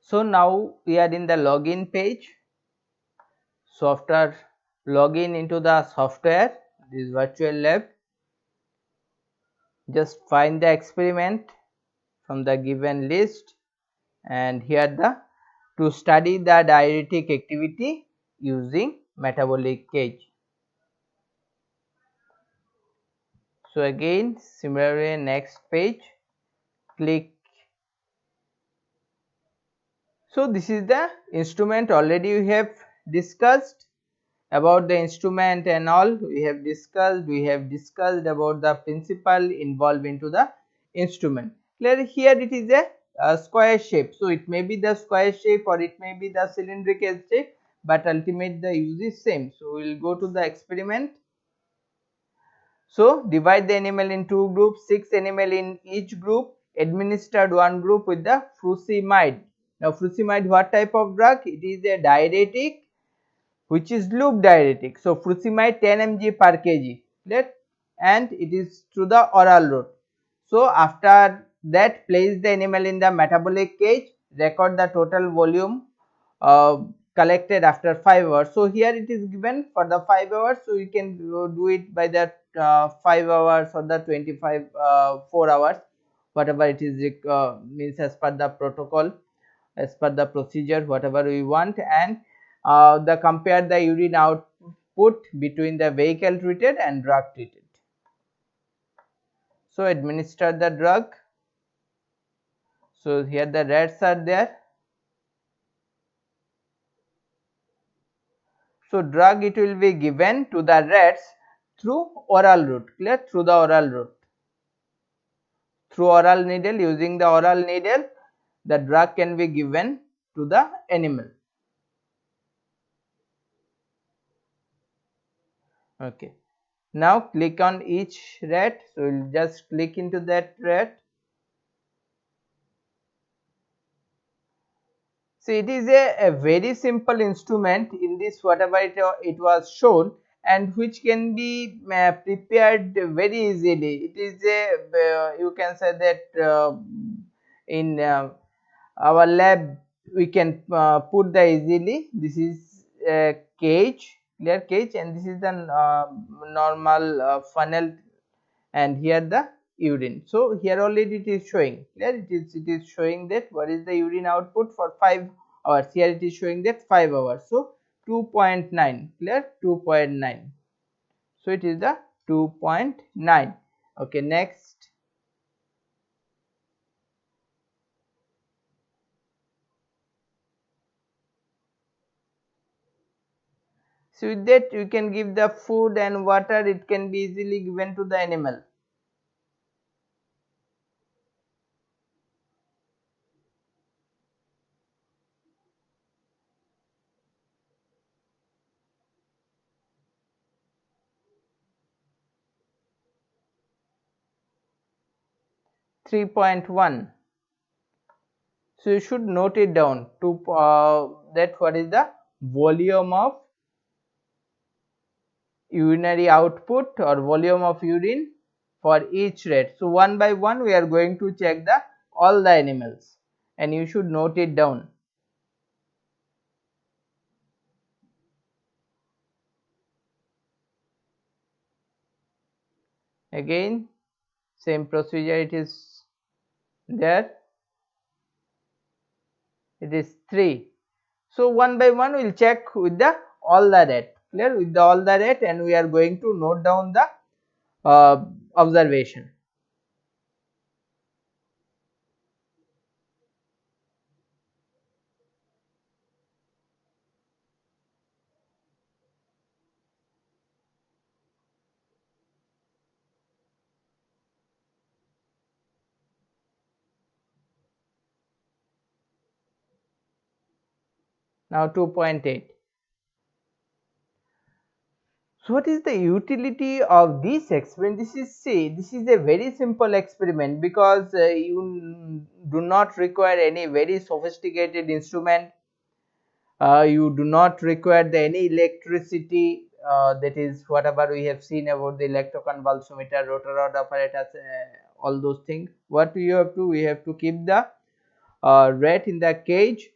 So now we are in the login page. So after login into the software, this virtual lab, just find the experiment from the given list, and here the to study the diuretic activity using metabolic cage. So again similarly next page, click. So this is the instrument, already we have discussed about the instrument and all. We have discussed about the principle involved into the instrument. Clear? Here it is a square shape, so it may be the square shape or it may be the cylindrical shape, but ultimate the use is same. So we will go to the experiment. So divide the animal in two groups, 6 animal in each group, administered one group with the furosemide. Now furosemide, what type of drug? It is a diuretic which is loop diuretic. So furosemide 10 mg per kg, right? And it is through the oral route. So after that, place the animal in the metabolic cage, record the total volume collected after 5 hours. So here it is given for the 5 hours, so you can do it by the 5 hours or the 25 4 hours, whatever it is means as per the protocol, as per the procedure, whatever we want. And the compare the urine output between the vehicle treated and drug treated. So administer the drug. So here the rats are there. So drug it will be given to the rats through oral route. Clear? Through the oral route, through oral needle. Using the oral needle, the drug can be given to the animal. Okay, now click on each rat. So we'll just click into that rat. So it is a very simple instrument in this whatever it was shown, and which can be prepared very easily. It is a you can say that in our lab we can put the easily. This is a cage, clear cage, and this is the normal funnel, and here the urine. So here already it is showing, clear, it is showing that what is the urine output for 5 hours. Here it is showing that 5 hours. So 2.9, clear, 2.9. So it is the 2.9. Okay, next. So with that you can give the food and water, it can be easily given to the animal. 3.1. So you should note it down to that what is the volume of urinary output or volume of urine for each rat. So one by one we are going to check the all the animals, and you should note it down. Again same procedure, it is there, it is 3. So one by one we will check with the all the rat, clear, with the all the rat, and we are going to note down the observation. Now 2.8. So what is the utility of this experiment? This is a very simple experiment, because you do not require any very sophisticated instrument. You do not require any electricity, that is whatever we have seen about the electroconvulsometer, rotor rod apparatus, all those things. What we have to keep the rat in the cage,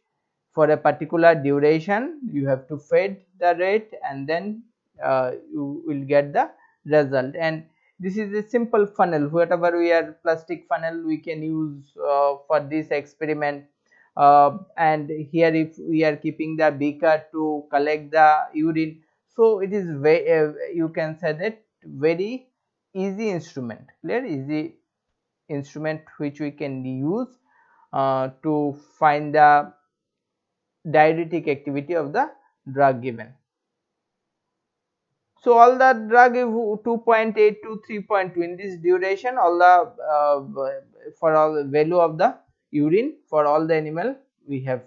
for a particular duration you have to feed the rate, and then you will get the result. And this is a simple funnel, whatever we are plastic funnel we can use for this experiment. And here if we are keeping the beaker to collect the urine, so it is very you can say that very easy instrument, clear, easy instrument which we can use to find the diuretic activity of the drug given. So all the drug is 2.8 to 3.2 in this duration, all the for all the value of the urine for all the animal we have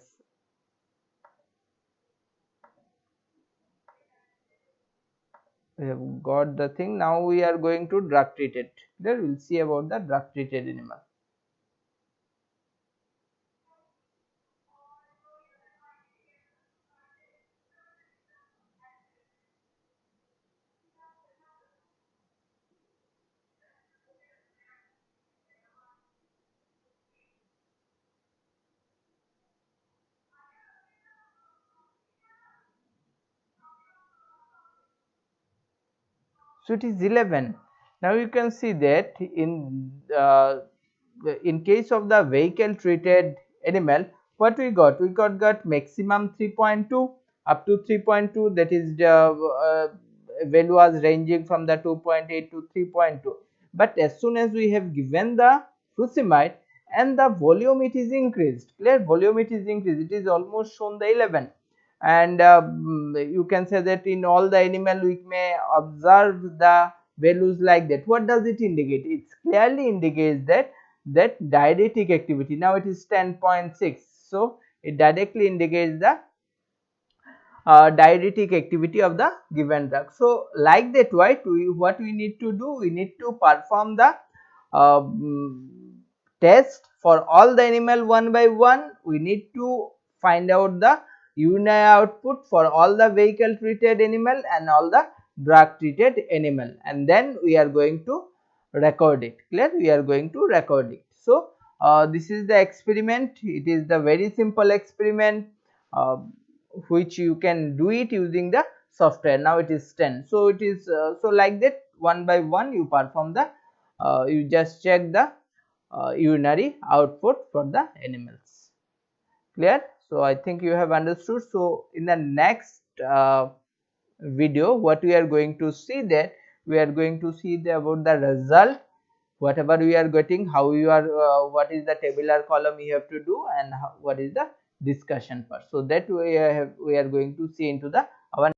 got the thing. Now we are going to drug treated. There we will see about the drug treated animal. So it is 11. Now you can see that in case of the vehicle treated animal, what we got maximum 3.2 up to 3.2, that is the value was ranging from the 2.8 to 3.2. But as soon as we have given the furosemide and the volume it is increased, clear, volume it is increased, it is almost shown the 11. And you can say that in all the animal we may observe the values like that. What does it indicate? It clearly indicates that diuretic activity. Now it is 10.6, so it directly indicates the diuretic activity of the given drug. So like that, what we need to do, we need to perform the test for all the animal one by one. We need to find out the urinary output for all the vehicle treated animal and all the drug treated animal, and then we are going to record it, clear, we are going to record it. So this is the experiment. It is the very simple experiment which you can do it using the software. Now it is 10, so it is so like that one by one you perform the you just check the urinary output for the animals, clear. So I think you have understood. So in the next video what we are going to see, that we are going to see about the result, whatever we are getting, how you are what is the tabular column you have to do, and what is the discussion part. So that we are going to see into the our